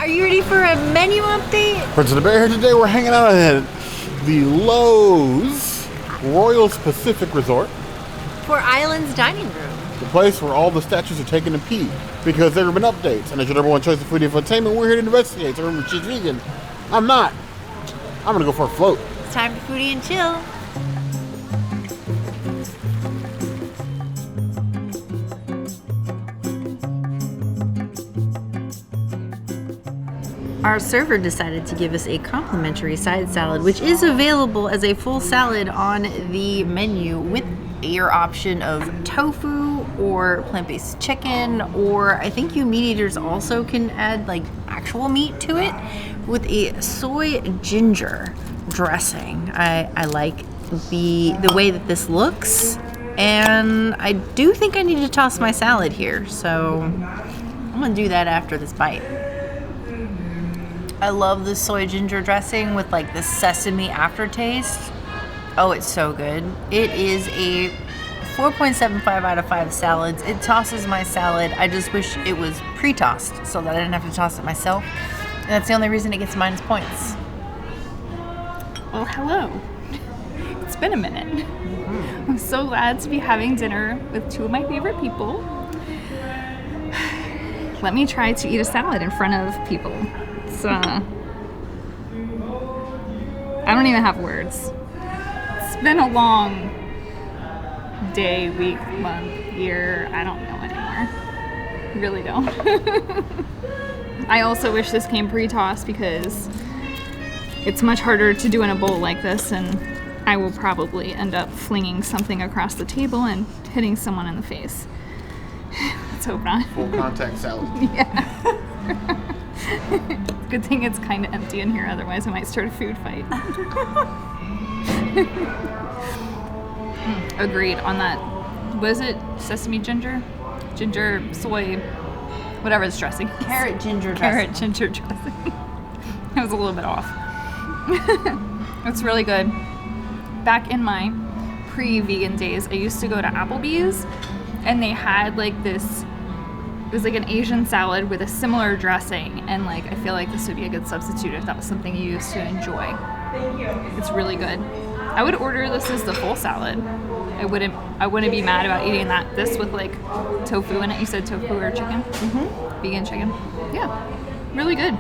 Are you ready for a menu update? Prince of the Bear here today. We're hanging out at the Loews Royals Pacific Resort. For Island's dining room. The place where all the statues are taken to pee because there have been updates. And as your number one choice of food infotainment, we're here to investigate. So remember, she's vegan. I'm not. I'm gonna go for a float. It's time to foodie and chill. Our server decided to give us a complimentary side salad, which is available as a full salad on the menu with your option of tofu or plant-based chicken, or I think you meat eaters also can add like actual meat to it with a soy ginger dressing. I like the way that this looks, and I do think I need to toss my salad here, so I'm gonna do that after this bite. I love the soy ginger dressing with like the sesame aftertaste. Oh, it's so good. It is a 4.75 out of 5 salads. It tosses my salad. I just wish it was pre-tossed so that I didn't have to toss it myself. And that's the only reason it gets minus points. Well, hello. It's been a minute. I'm so glad to be having dinner with two of my favorite people. Let me try to eat a salad in front of people. I don't even have words. It's been a long day, week, month, year. I don't know anymore. Really don't. I also wish this came pre-tossed because it's much harder to do in a bowl like this, and I will probably end up flinging something across the table and hitting someone in the face. Let's hope not. Full contact salad. Yeah. Good thing it's kind of empty in here, otherwise I might start a food fight. Agreed on that. Was it sesame ginger? Ginger, soy, whatever it's dressing. Carrot ginger dressing. Carrot ginger dressing. I was a little bit off. It's really good. Back in my pre-vegan days, I used to go to Applebee's, and they had like this. It was like an Asian salad with a similar dressing, and like I feel like this would be a good substitute if that was something you used to enjoy. Thank you. It's really good. I would order this as the full salad. I wouldn't be mad about eating this with like tofu in it. You said tofu or chicken? Mm-hmm. Vegan chicken. Yeah, really good.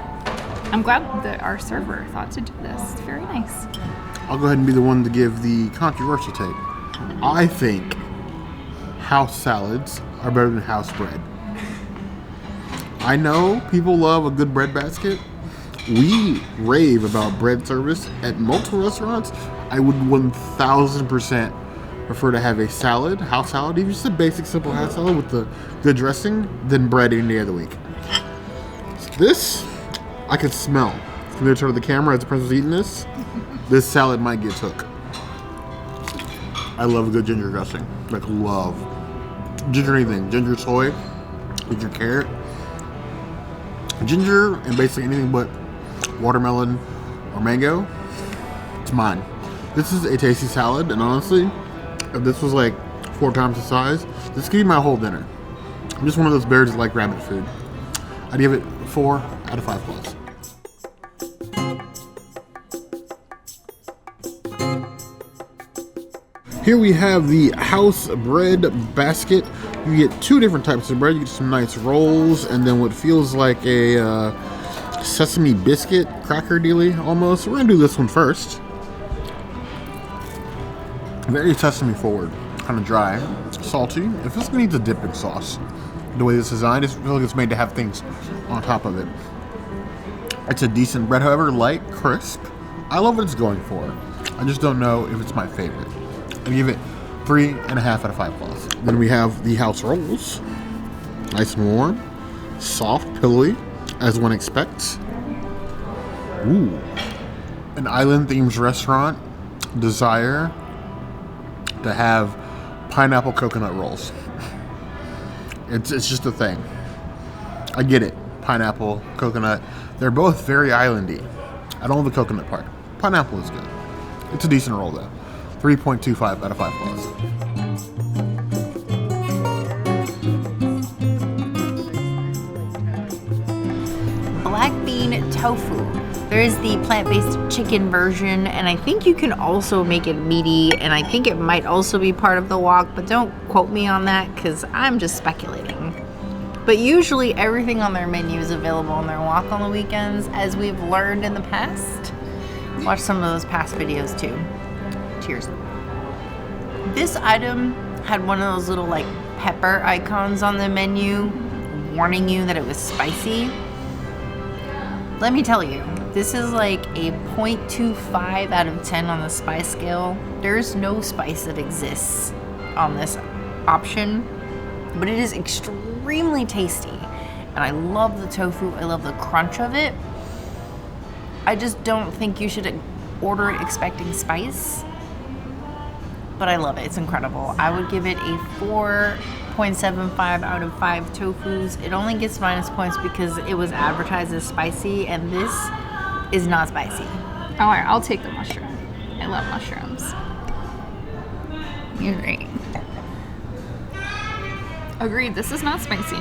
I'm glad that our server thought to do this. It's very nice. I'll go ahead and be the one to give the controversial take. I think house salads are better than house bread. I know people love a good bread basket. We rave about bread service at multiple restaurants. I would 1000% prefer to have a salad, house salad, even just a basic simple house salad with the good dressing, than bread any day of the week. This, I could smell. From the turn of the camera as the prince was eating this, this salad might get took. I love a good ginger dressing. Like, love. Ginger anything. Ginger soy, ginger carrot. Ginger and basically anything but watermelon or mango, it's mine. This is a tasty salad, and honestly, if this was like 4 times the size, this could be my whole dinner. I'm just one of those bears that like rabbit food. I'd give it 4 out of 5 plus. Here we have the house bread basket. You get 2 different types of bread. You get some nice rolls, and then what feels like a sesame biscuit cracker dealy almost. So we're gonna do this one first. Very sesame forward, kind of dry, salty. If this needs a dipping sauce, the way this is designed, I feel like it's made to have things on top of it. It's a decent bread, however, light, crisp. I love what it's going for. I just don't know if it's my favorite. I give it 3.5 out of 5 plus. Then we have the house rolls. Nice and warm. Soft, pillowy, as one expects. Ooh. An island themed restaurant desire to have pineapple coconut rolls. It's just a thing. I get it. Pineapple, coconut. They're both very islandy. I don't love the coconut part. Pineapple is good. It's a decent roll though. 3.25 out of 5 plus. Black bean tofu. There is the plant-based chicken version, and I think you can also make it meaty, and I think it might also be part of the wok, but don't quote me on that because I'm just speculating. But usually everything on their menu is available on their wok on the weekends, as we've learned in the past. Watch some of those past videos too. Cheers. This item had one of those little like pepper icons on the menu warning you that it was spicy. Let me tell you, this is like a 0.25 out of 10 on the spice scale. There's no spice that exists on this option, but it is extremely tasty. And I love the tofu, I love the crunch of it. I just don't think you should order it expecting spice, but I love it, it's incredible. I would give it a 4.75 out of 5 tofus. It only gets minus points because it was advertised as spicy, and this is not spicy. All right, I'll take the mushroom. I love mushrooms. You're great. Agreed, this is not spicy.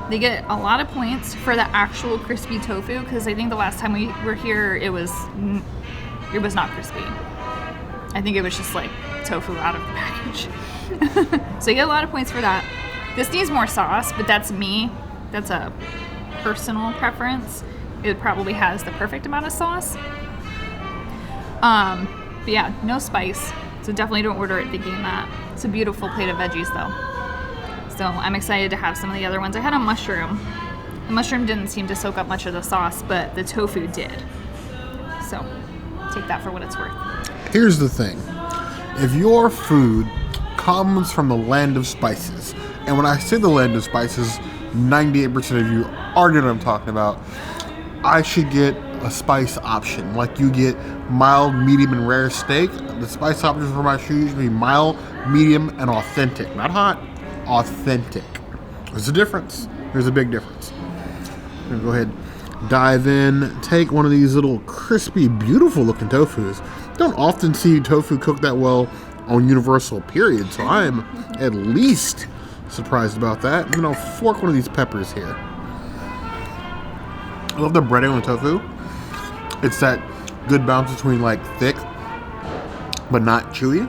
They get a lot of points for the actual crispy tofu because I think the last time we were here, it was not crispy. I think it was just like tofu out of the package. So you get a lot of points for that. This needs more sauce, but that's me. That's a personal preference. It probably has the perfect amount of sauce. But yeah, no spice. So definitely don't order it thinking that. It's a beautiful plate of veggies though. So I'm excited to have some of the other ones. I had a mushroom. The mushroom didn't seem to soak up much of the sauce, but the tofu did. So take that for what it's worth. Here's the thing. If your food comes from the land of spices, and when I say the land of spices, 98% of you already know what I'm talking about, I should get a spice option. Like you get mild, medium, and rare steak. The spice options for my shoes should be mild, medium, and authentic. Not hot, authentic. There's a difference. There's a big difference. I'm gonna go ahead, dive in, take one of these little crispy, beautiful looking tofus. Don't often see tofu cooked that well on Universal, period. So I'm at least surprised about that. I'm gonna fork one of these peppers here. I love the breading on the tofu. It's that good balance between like thick but not chewy.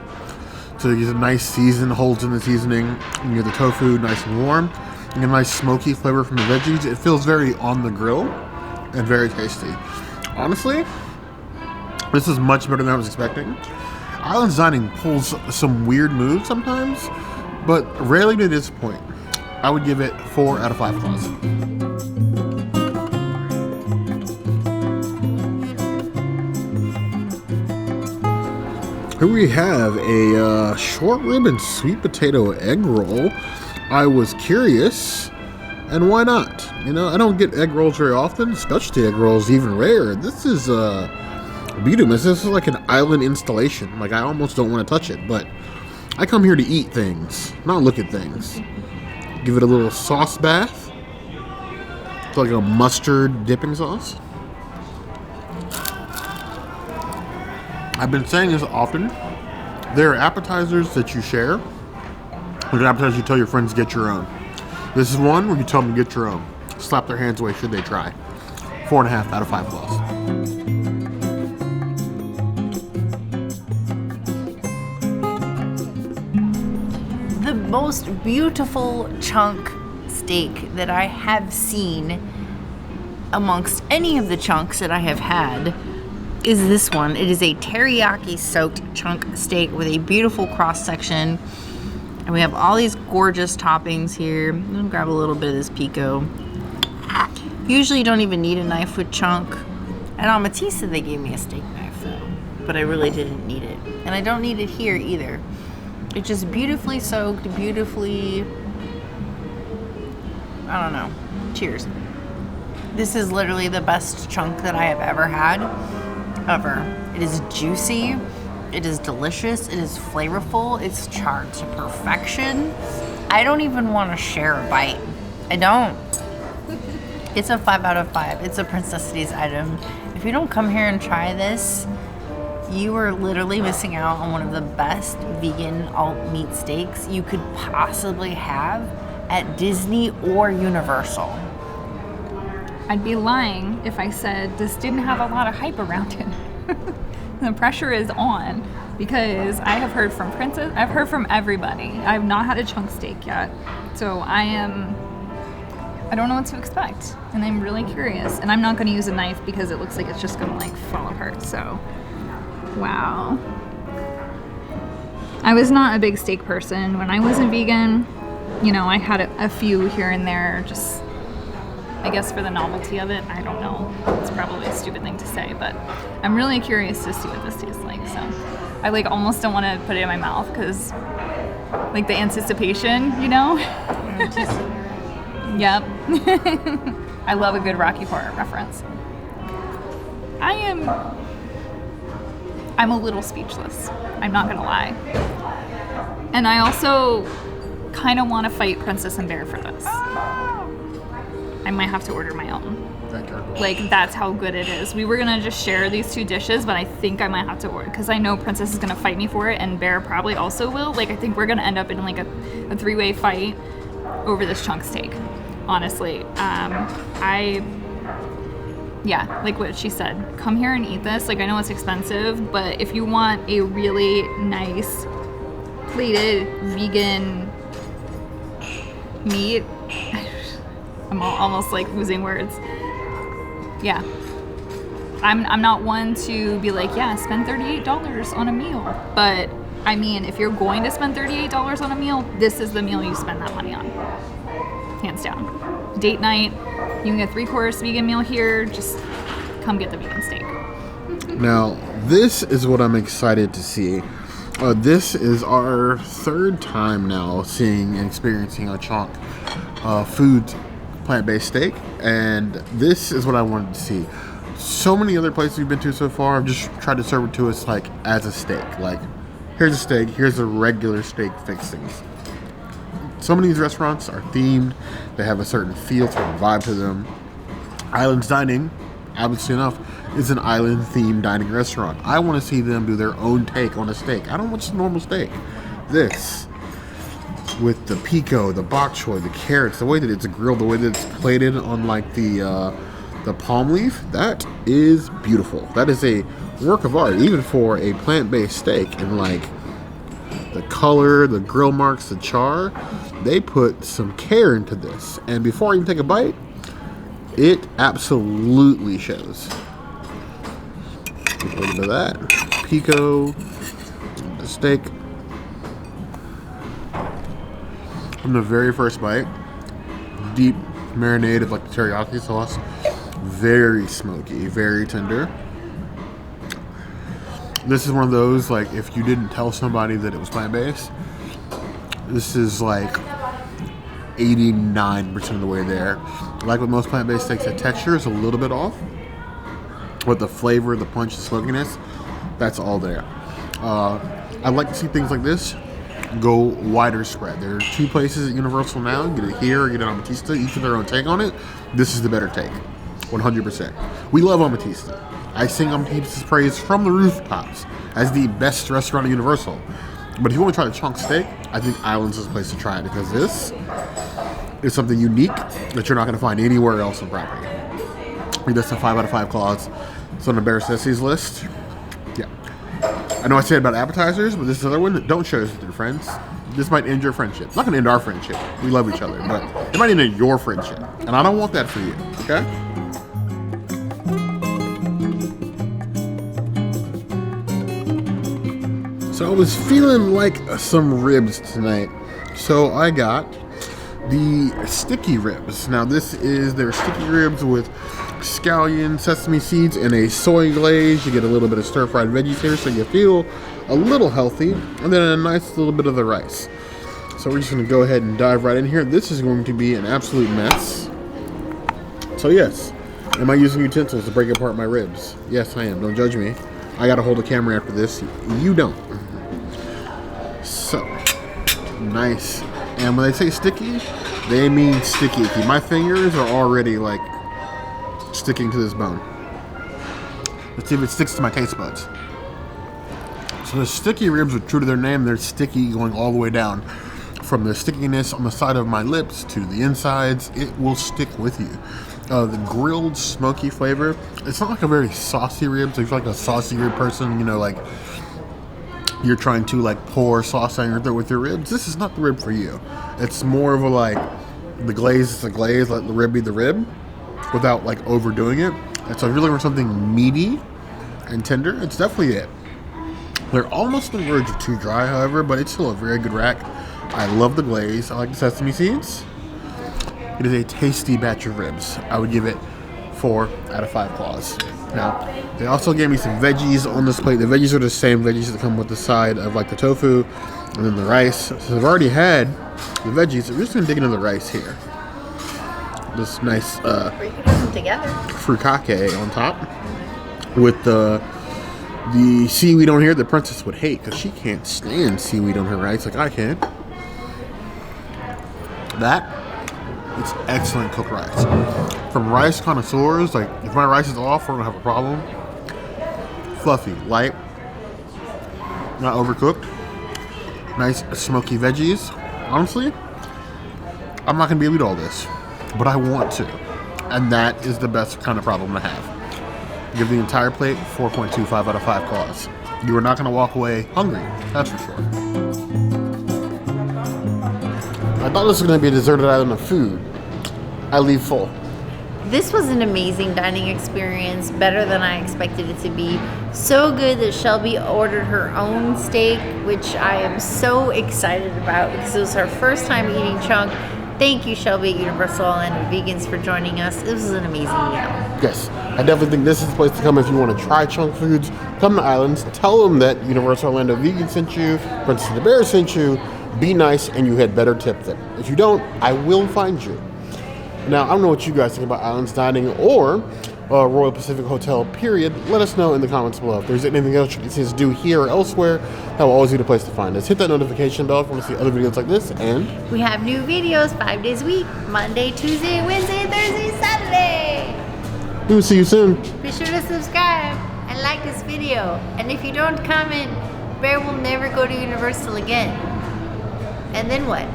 So you get a nice season, holds in the seasoning. You get the tofu nice and warm. You get a nice smoky flavor from the veggies. It feels very on the grill and very tasty. Honestly, this is much better than I was expecting. Island's Dining pulls some weird moves sometimes, but rarely to disappoint. I would give it 4 out of 5 claws. Here we have a short rib and sweet potato egg roll. I was curious, and why not? You know, I don't get egg rolls very often, specialty egg rolls even rare. This is beautiful. This is like an island installation. Like I almost don't want to touch it, but I come here to eat things, not look at things. Give it a little sauce bath. It's like a mustard dipping sauce. I've been saying this often. There are appetizers that you share. There's appetizers you tell your friends get your own. This is one where you tell them to get your own. Slap their hands away should they try. 4.5 out of 5 claws. The most beautiful chunk steak that I have seen amongst any of the chunks that I have had is this one. It is a teriyaki soaked chunk steak with a beautiful cross section, and we have all these gorgeous toppings here. I'm gonna grab a little bit of this pico. Usually you don't even need a knife with chunk. At Amatista they gave me a steak knife though, but I really didn't need it, and I don't need it here either. It's just beautifully soaked, beautifully, I don't know. Cheers. This is literally the best chunk that I have ever had. Ever. It is juicy, it is delicious, it is flavorful, it's charred to perfection. I don't even want to share a bite. I don't. It's a 5 out of 5. It's a Princessities item. If you don't come here and try this, you are literally missing out on one of the best vegan alt meat steaks you could possibly have at Disney or Universal. I'd be lying if I said this didn't have a lot of hype around it. The pressure is on because I have heard from Princess, I've heard from everybody. I've not had a chunk steak yet. So I don't know what to expect. And I'm really curious. And I'm not going to use a knife because it looks like it's just going to like fall apart. So, wow. I was not a big steak person. When I wasn't vegan, you know, I had a few here and there, just, I guess for the novelty of it. I don't know. It's probably a stupid thing to say, but I'm really curious to see what this tastes like. So I like almost don't want to put it in my mouth because like the anticipation, you know? Yep. I love a good Rocky Horror reference. I'm a little speechless. I'm not gonna lie. And I also kind of want to fight Princess and Bear for this. I might have to order my own. Like, that's how good it is. We were gonna just share these two dishes, but I think I might have to order because I know Princess is gonna fight me for it, and Bear probably also will. Like, I think we're gonna end up in like a three-way fight over this chunk steak. Honestly, yeah, like what she said, come here and eat this. Like, I know it's expensive, but if you want a really nice plated vegan meat, I'm almost like losing words. Yeah, I'm not one to be like, yeah, spend $38 on a meal, but I mean, if you're going to spend $38 on a meal, this is the meal you spend that money on, hands down. Date night, you can get a 3-course vegan meal here. Just come get the vegan steak. Now, this is what I'm excited to see. This is our third time now seeing and experiencing a chunk food plant-based steak, and this is what I wanted to see. So many other places we've been to so far have just tried to serve it to us like as a steak. Like, here's a steak, here's a regular steak fixings. Some of these restaurants are themed. They have a certain feel, certain vibe to them. Islands Dining, obviously enough, is an island-themed dining restaurant. I want to see them do their own take on a steak. I don't want just a normal steak. This, with the pico, the bok choy, the carrots, the way that it's grilled, the way that it's plated on like the palm leaf, that is beautiful. That is a work of art, even for a plant-based steak. And like the color, the grill marks, the char, they put some care into this. And before I even take a bite, it absolutely shows. A little bit of that. Pico, the steak. From the very first bite, deep marinade of like the teriyaki sauce. Very smoky, very tender. This is one of those, like, if you didn't tell somebody that it was plant-based, this is like 89% of the way there. Like with most plant-based steaks, the texture is a little bit off, but the flavor, the punch, the smokiness, that's all there. I'd like to see things like this go wider spread. There are 2 places at Universal now. You get it here or get it on Batista. Each of their own take on it. This is the better take. 100%. We love Amatista. I sing Amatista's praise from the rooftops as the best restaurant at Universal. But if you want to try the chunk steak, I think Islands is the place to try it, because this is something unique that you're not going to find anywhere else on property. I think that's a 5 out of 5 clause. It's on the Bear Sessions list. Yeah. I know I said about appetizers, but this is another one. Don't share this with your friends. This might end your friendship. It's not going to end our friendship. We love each other, but it might end your friendship. And I don't want that for you, okay? So I was feeling like some ribs tonight, so I got the sticky ribs. Now this is their sticky ribs with scallion, sesame seeds, and a soy glaze. You get a little bit of stir-fried veggies here, so you feel a little healthy, and then a nice little bit of the rice. So we're just going to go ahead and dive right in here. This is going to be an absolute mess. So yes, am I using utensils to break apart my ribs? Yes, I am. Don't judge me. I got to hold a camera after this. You don't. So, nice. And when they say sticky, they mean sticky. My fingers are already like sticking to this bone. Let's see if it sticks to my taste buds. So the sticky ribs are true to their name. They're sticky going all the way down. From the stickiness on the side of my lips to the insides, it will stick with you. The grilled smoky flavor. It's not like a very saucy rib. So if you're like a saucy rib person, you know, like you're trying to like pour sauce down your throat with your ribs, this is not the rib for you. It's more of a like the glaze is the glaze, let the rib be the rib, without like overdoing it. And so if you're looking for something meaty and tender, it's definitely it. They're almost on the verge of too dry, however, but it's still a very good rack. I love the glaze. I like the sesame seeds. It is a tasty batch of ribs. I would give it 4 out of 5 claws. Now, they also gave me some veggies on this plate. The veggies are the same veggies that come with the side of like the tofu and then the rice. So I've already had the veggies. I'm just gonna dig into the rice here. This nice Together. furikake on top with the seaweed on here. The princess would hate because she can't stand seaweed on her rice like I can. That. It's excellent cooked rice. From rice connoisseurs, like if my rice is off, we're gonna have a problem. Fluffy, light, not overcooked. Nice smoky veggies. Honestly, I'm not gonna be able to eat all this, but I want to. And that is the best kind of problem to have. Give the entire plate 4.25 out of 5 claws. You are not gonna walk away hungry, that's for sure. I thought this was going to be a deserted island of food. I leave full. This was an amazing dining experience, better than I expected it to be. So good that Shelby ordered her own steak, which I am so excited about because it was her first time eating chunk. Thank you, Shelby at Universal and Vegans, for joining us. This was an amazing meal. Yes, I definitely think this is the place to come if you want to try chunk foods. Come to Islands, tell them that Universal Orlando Vegan sent you, Princess and the Bear sent you. Be nice and you had better tip them. If you don't, I will find you. Now, I don't know what you guys think about Islands Dining or Royal Pacific Hotel, period. Let us know in the comments below. If there's anything else you can see us do here or elsewhere, that will always be the place to find us. Hit that notification bell if you want to see other videos like this, and we have new videos 5 days a week, Monday, Tuesday, Wednesday, Thursday, Saturday. we will see you soon. Be sure to subscribe and like this video. And if you don't comment, Bear will never go to Universal again. And then what?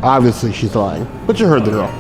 Obviously, she's lying, but you heard the girl.